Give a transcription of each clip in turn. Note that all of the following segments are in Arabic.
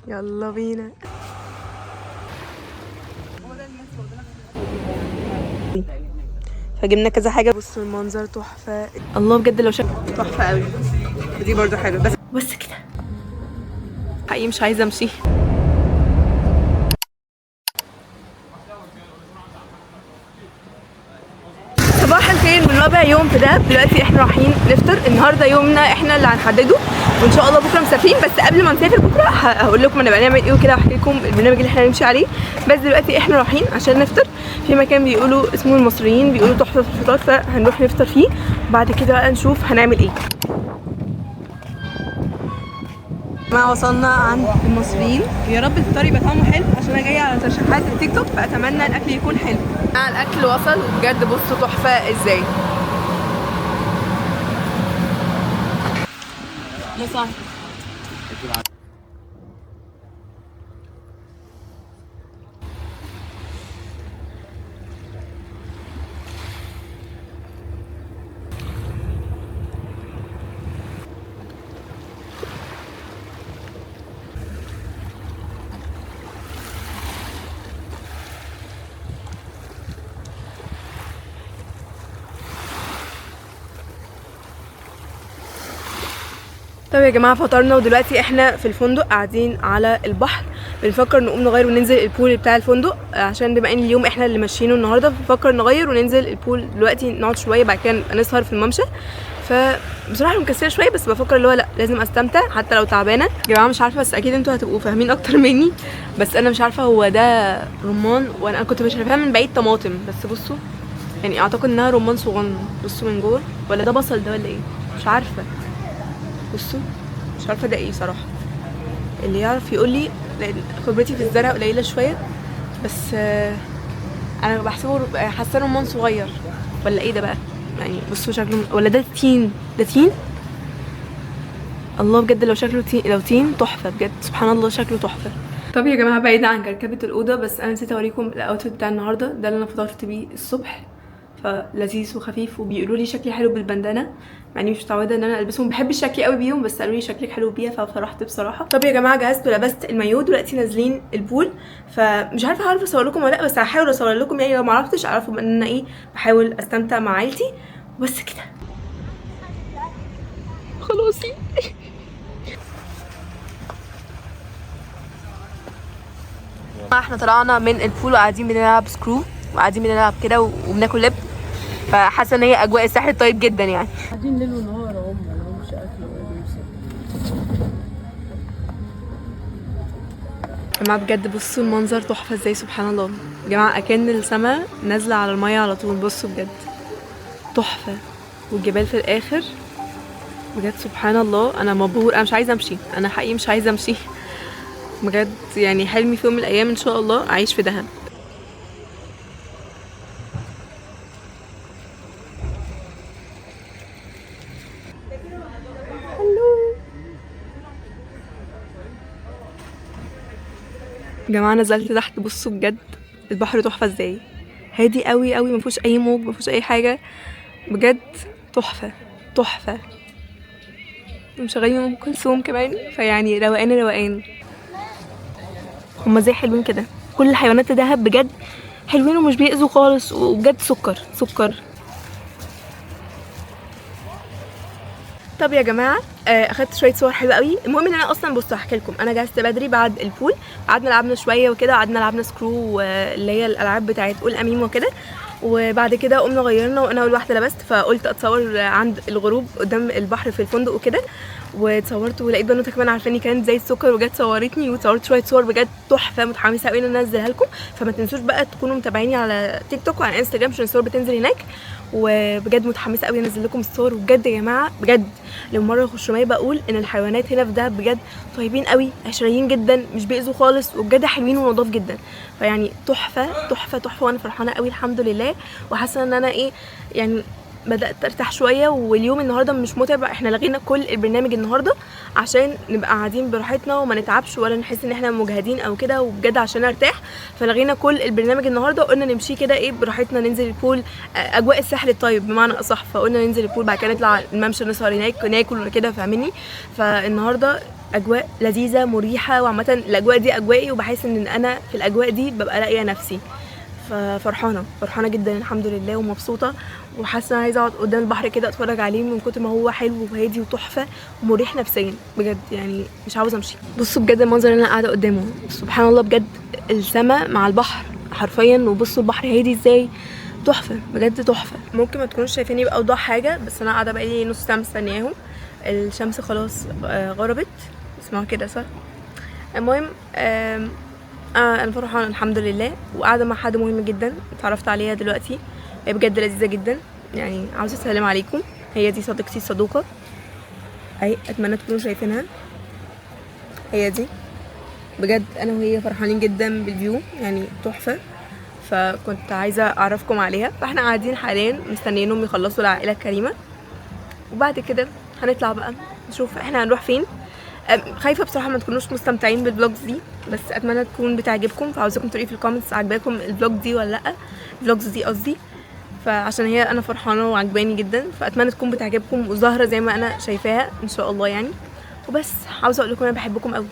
يلا بينا. فجبنا كذا حاجه. بصوا المنظر تحفه، الله بجد لو شاف تحفه قوي. ودي برضو حلوه بس كده حقيقي مش عايزه امشي. صباح الخير من رابع يوم في دهب. دلوقتي احنا رايحين نفطر. النهارده يومنا احنا اللي هنحدده، وان شاء الله بكره مسافرين. بس قبل ما نسافر بكره هقول لكم انا بنعمل ايه وكده، واحكي لكم البرنامج اللي احنا هنمشي عليه. بس دلوقتي احنا رايحين عشان نفطر في مكان بيقولوا اسمه المصريين، بيقولوا تحفه في الفطار، فهنروح نفطر فيه. بعد كده بقى نشوف هنعمل ايه. ما وصلنا عند المصريين. يا رب الفطار يبقى طعمه حلو عشان انا جايه على ترشيحات التيك توك، فاتمنى الاكل يكون حلو. الاكل وصل وبجد بصوا تحفه ازاي. مصاحب طب يا جماعه فطرنا ودلوقتي احنا في الفندق قاعدين على البحر. بنفكر نقوم نغير وننزل البول بتاع الفندق، عشان بما ان اليوم احنا اللي ماشيينه النهارده، بنفكر نغير وننزل البول دلوقتي نقعد شويه، بعد كده نسهر في الممشى. فبصراحه مكسله شويه، بس بفكر اللي هو لا لازم استمتع حتى لو تعبانه. يا جماعه مش عارفه، بس اكيد انتوا هتبقوا فاهمين اكتر مني. بس انا مش عارفه هو ده رمان، وانا كنت مش شايفاها من بعيد طماطم، بس بصوا يعني اعتقد انها رمان صغنن. بصوا من جوه، ولا ده بصل ده ولا ايه، مش عارفه. بصوا مش عارفه ده ايه صراحه، اللي يعرف يقول لي، لان خبرتي في الزرع قليله شويه. بس انا بحسبه حاسه رمان صغير ولا ايه ده بقى يعني. بصوا شكله، ولا ده تين؟ ده تين. الله بجد لو شكله تين، لو تين تحفه بجد، سبحان الله شكله تحفه. طب يا جماعه بعيد عن كركبه الاوضه، بس انا نسيت اوريكم الاوتفيت بتاع النهارده. ده اللي انا فطرت بيه الصبح، فلذيذ وخفيف. وبيقولوا لي شكلي حلو بالبندانه، مع اني مش متعوده ان انا البسهم، بحب شكلي قوي بيهم، بس قالوا لي شكلك حلو بيها ففرحت بصراحه. طب يا جماعه جهزت ولبست المايو، دلوقتي نازلين البول. فمش عارفه هعرف اصور لكم ولا لا، بس هحاول اصور لكم يعني. لو ما عرفتش اعرفوا ان انا ايه، بحاول استمتع مع عيلتي وبس كده. خلاصي احنا طلعنا من البول وقاعدين بنلعب سكرو، وقاعدين بنلعب كده وبناكل لب. فحاسه ان هي اجواء الساحل طيب جدا يعني. قاعدين ليل ونهار هم مالهمش اكل ولا لبس. يا جماعه بجد بصوا المنظر تحفه ازاي، سبحان الله يا جماعه، اكن السماء نازله على الميه على طول. بصوا بجد تحفه، والجبال في الاخر بجد سبحان الله. انا مبهور، انا مش عايزه امشي، انا حقيقي مش عايزه امشي بجد. يعني حلمي في يوم من الايام ان شاء الله اعيش في دهب. يا جماعه نزلت تحت، بصوا بجد البحر تحفه ازاي، هادي قوي قوي، ما فيهوش اي موج، ما فيهوش اي حاجه، بجد تحفه تحفه. مشغلين ام كلثوم كمان، فيعني روقان روقان. هما ازاي حلوين كده، كل الحيوانات دهب بجد حلوين ومش بيأذوا خالص، وبجد سكر سكر. طب يا جماعه اخدت شويه صور حلوه قوي. المهم ان انا اصلا بصوا هحكي لكم، انا جهزت بدري بعد البول، قعدنا لعبنا شويه وكده، قعدنا لعبنا سكرو اللي هي الالعاب بتاعت قول اميم وكده. وبعد كده قمنا غيرنا، وانا اول واحده لبست، فقلت اتصور عند الغروب قدام البحر في الفندق وكده. واتصورت ولقيت بنوته كمان عارفاني كانت زي السكر وجت صورتني، وتصورت شويه صور بجد تحفه، متحمسه قوي ان انا انزلها لكم. فما تنسوش بقى تكونوا متابعيني على تيك توك وعلى انستجرام عشان الصور بتنزل هناك. وبجد متحمسه قوي انزل لكم الصور. وبجد يا جماعه بجد لمره اخش ميه بقول ان الحيوانات هنا في دهب بجد طيبين قوي، عشريين جدا، مش بيأذوا خالص، وبجد حلوين ونضاف جدا. فيعني تحفه تحفه تحفه، وانا فرحانه قوي الحمد لله. وحاسه ان انا ايه يعني بدأت ارتاح شويه. واليوم النهارده مش متعب، احنا لغينا كل البرنامج النهارده عشان نبقى قاعدين براحتنا وما نتعبش ولا نحس ان احنا مجهدين او كده، وبجد عشان ارتاح. فلغينا كل البرنامج النهارده وقلنا نمشي كده ايه براحتنا، ننزل البول، اجواء الساحل الطيب بمعنى اصح. فقلنا ننزل البول، بعد كده نطلع الممشى نسهر هناك ناكل وكده، فاهميني. فالنهارده اجواء لذيذه مريحه، وعامه الاجواء دي اجوائي، وبحس ان انا في الاجواء دي ببقى لاقيه نفسي. فرحانه جدا الحمد لله، ومبسوطه، وحاسه انا عايزه اقعد قدام البحر كده اتفرج عليه من كتر ما هو حلو وهادي وتحفه ومريح نفسيا بجد، يعني مش عاوزه امشي. بصوا بجد المنظر اللي انا قاعده قدامه، سبحان الله بجد، السماء مع البحر حرفيا، وبصوا البحر هادي ازاي، تحفه بجد تحفه. ممكن ما تكونوش شايفيني باوضح حاجه، بس انا قاعده بقالي نص ساعه مستنياهم. الشمس خلاص غربت، اسمعوا كده صح. المهم انا فرحانه الحمد لله، وقاعده مع حد مهم جدا اتعرفت عليها دلوقتي، هي بجد لذيذه جدا، يعني عاوزه اسلم عليكم. هي دي صديقتي الصدوقه اهي، اتمنى تكونوا شايفينها، هي دي بجد. انا وهي فرحانين جدا بالفيو، يعني تحفه، فكنت عايزه اعرفكم عليها. فاحنا قاعدين حاليا مستنيينهم يخلصوا العائله الكريمه، وبعد كده هنطلع بقى نشوف احنا هنروح فين. خايفه بصراحه ما تكونوش مستمتعين بالفلوجز دي، بس اتمنى تكون بتعجبكم، فعاوزاكم تقولي في الكومنتس عجباكم الفلوج دي ولا لا، الفلوجز دي قصدي، فعشان هي انا فرحانه وعجباني جدا، فاتمنى تكون بتعجبكم وظاهره زي ما انا شايفاها ان شاء الله يعني. وبس عاوزه اقول لكم انا بحبكم قوي.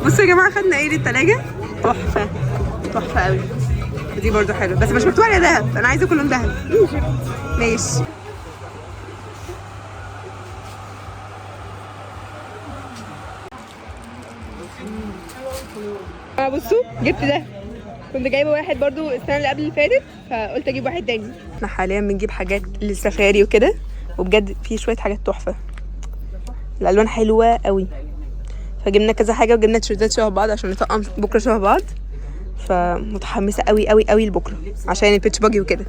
بصوا يا جماعه خدنا ايه للتلاجة، تحفه تحفه قوي. دي برضو حلوه بس مش مكتوب عليها دهب، انا عايزه كلهم دهب. ماشي. بصوا جبت ده، كنت جايبه واحد برضو السنه اللي قبل اللي فاتت، فقلت اجيب واحد تاني. احنا حاليا بنجيب حاجات للسفاري وكده، وبجد في شويه حاجات تحفه، الالوان حلوه قوي، فجبنا كذا حاجه، وجبنا تيشيرتات شبه بعض عشان نطقم بكره شبه بعض، فمتحمسه قوي قوي قوي لبكره عشان البيتش باجي وكده.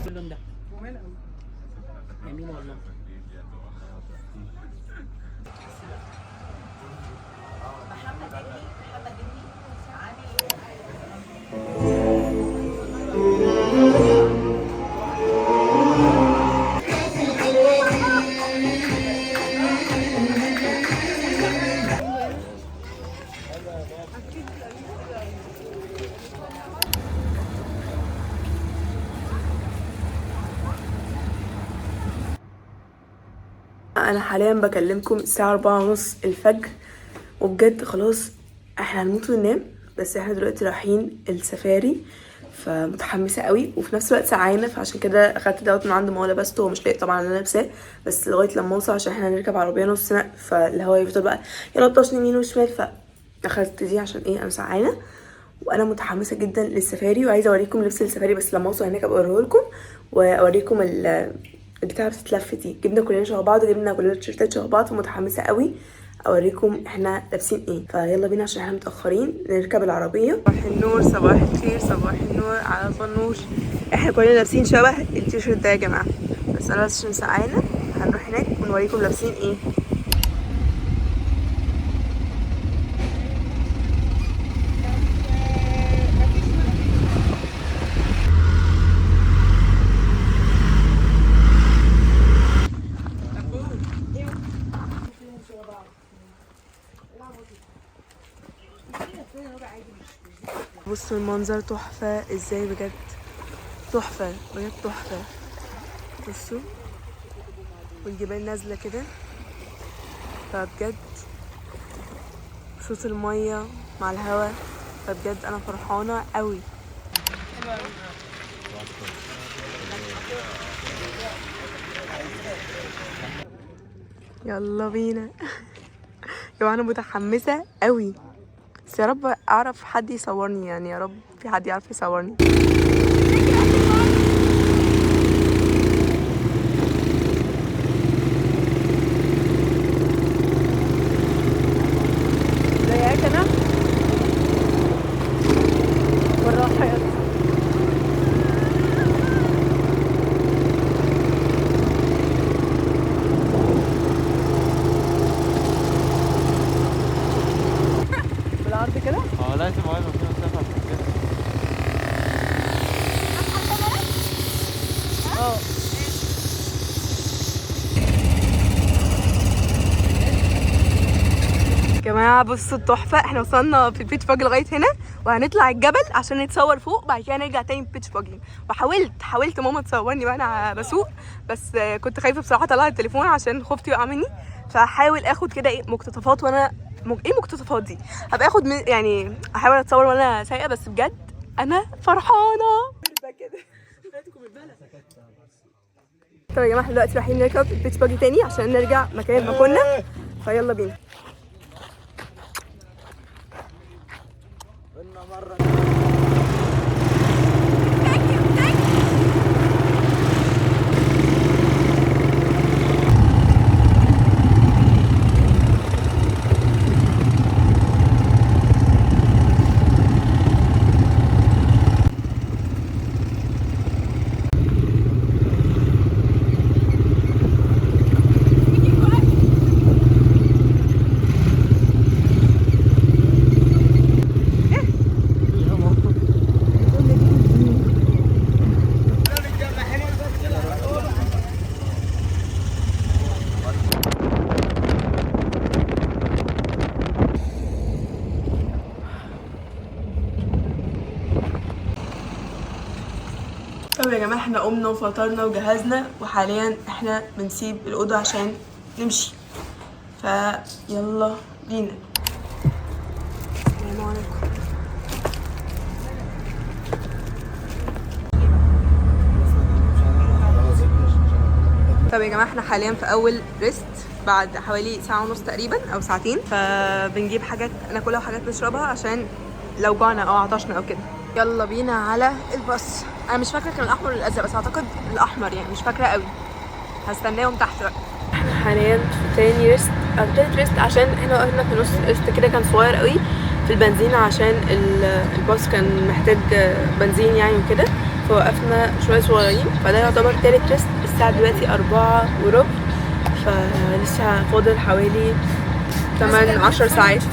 اللون ده يمين والله. انا حاليا بكلمكم الساعه 4:30 الفجر، وبجد خلاص احنا هنموت وننام، بس احنا دلوقتي رايحين السفاري، فمتحمسه قوي وفي نفس الوقت سعانه، فعشان كده اخدت دوت من عند ماما لبسته، هو مش لايق طبعا اللي انا لابساه، بس لغايه لما اوصل عشان احنا هنركب عربيه نص سنه، فالهوا يفضل بقى يلطشني يمين وشمال، فاخدت دي عشان ايه انا سعانه. وانا متحمسه جدا للسفاري، وعايزه اوريكم لبس السفاري، بس لما اوصل هناك ابقى اوريه لكم، واوريكم البتاعه بتتلف دي. جبنا كلنا شبه بعض، وجبنا كلنا تيشيرتات شبه بعض، فمتحمسه قوي اوريكم احنا لابسين ايه. فيلا بينا عشان احنا متاخرين نركب العربيه. صباح النور، صباح الخير، صباح النور على النور. احنا كلنا لابسين شبه التيشيرت ده يا جماعه، بس انا بس عشان سقعانه هنروح هناك ونوريكم لابسين ايه. بصوا المنظر تحفة ازاي بجد، تحفة بجد تحفة. بصوا والجبال نازلة كده، فبجد صوت المية مع الهوا، فبجد انا فرحانة قوي. يلا بينا. يا انا متحمسه قوي، بس يا رب اعرف حد يصورني، يعني يا رب في حد يعرف يصورني. زيك انا بالراحه يا بالعرض كده. لازم اقعد في مسافه عشان كده. اه يا جماعه بصوا التحفه، احنا وصلنا في البيتش باجي لغايه هنا، وهنطلع الجبل عشان نتصور فوق، بعد كده نرجع تاني البيتش باجي. وحاولت ماما تصورني وانا بسوق، بس كنت خايفه بصراحه اطلع التليفون عشان خفتي يقع مني، فهحاول اخد كده ايه مقتطفات وانا ايه مقتطفات دي، هبقى اخد يعني احاول اتصور وانا سايقه، بس بجد انا فرحانه كده. طب يا جماعه احنا دلوقتي رايحين نركب البيتش باجي تاني عشان نرجع مكان ما كنا، فيلا بينا. طب يا جماعه احنا قمنا وفطرنا وجهزنا، وحاليا احنا بنسيب الاوضه عشان نمشي، فيلا بينا. السلام عليكم. طب يا جماعه احنا حاليا في اول ريست بعد حوالي ساعه ونص تقريبا او ساعتين، فبنجيب حاجات ناكلها وحاجات نشربها عشان لو جوعنا او عطشنا او كده. يلا بينا على الباص. انا مش فاكره كان الاحمر ولا الازرق، بس اعتقد الاحمر يعني، مش فاكره قوي، هستناهم تحت بقى. حاليا في تاني ريست او تالت ريست، عشان احنا وقفنا في نص ريست كده كان صغير قوي في البنزين، عشان الباص كان محتاج بنزين يعني وكده، فوقفنا شويه صغيرين، فده يعتبر تالت ريست. الساعه دلوقتي 4:15، فلسه فاضل حوالي 8-10 ساعات.